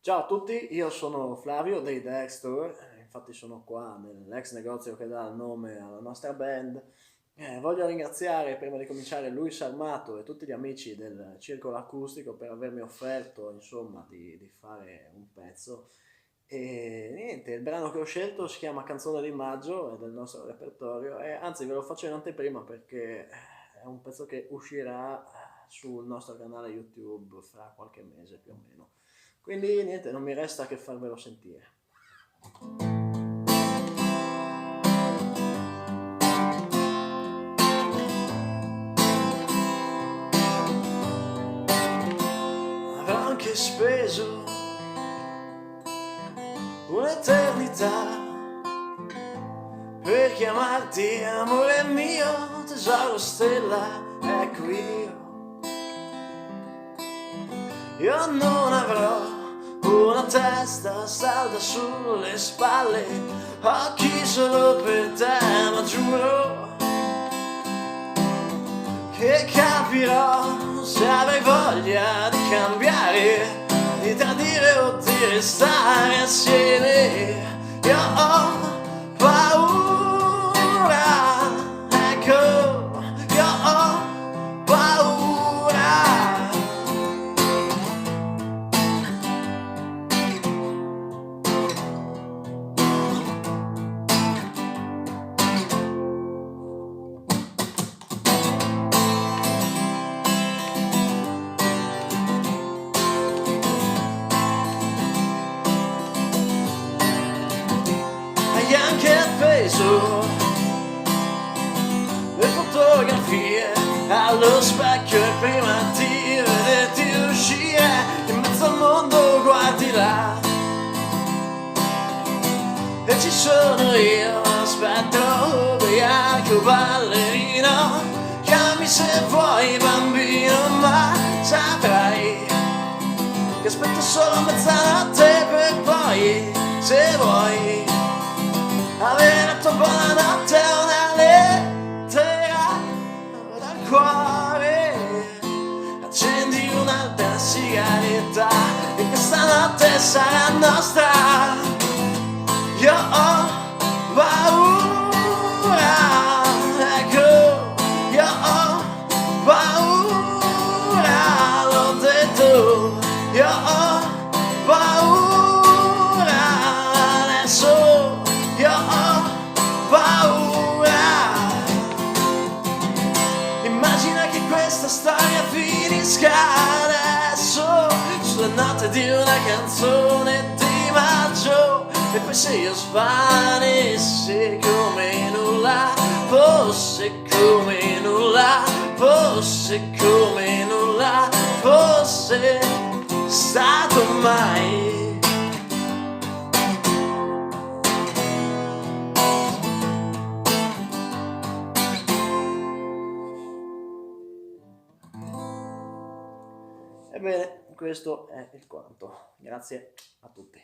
Ciao a tutti, io sono Flavio dei Dexter, infatti sono qua nell'ex negozio che dà il nome alla nostra band. Voglio ringraziare prima di cominciare Luis Armato e tutti gli amici del Circolo Acustico per avermi offerto insomma di fare un pezzo. E niente, il brano che ho scelto si chiama Canzone di maggio, è del nostro repertorio e anzi ve lo faccio in anteprima perché è un pezzo che uscirà sul nostro canale YouTube fra qualche mese più o meno. Quindi niente, non mi resta che farvelo sentire. Avrò anche speso un'eternità per chiamarti amore mio, tesoro stella, ecco io. Io non avrò una testa salda sulle spalle, occhi solo per te, ma giuro che capirò se avrai voglia di cambiare, di tradire o di restare assieme. Io ho paura, ecco, io ho paura. Hai anche appeso le fotografie allo specchio e prima di vederti uscire in mezzo al mondo guardi là e ci sono io, aspetto ubriaco ballerino, chiami se vuoi bambino, ma saprai che aspetto solo mezzanotte per poi, se vuoi avere la tua buonanotte, una lettera dal cuore, accendi un'altra sigaretta e questa notte sarà nostra. Io ho paura, ecco, io ho paura, l'ho detto, io ho paura, adesso io ho paura. Immagina che questa storia finisca adesso sulle note di una canzone di maggio, e poi se io svanissi come nulla, fosse come nulla, fosse come nulla fosse stato mai. Ebbene, questo è il quanto. Grazie a tutti.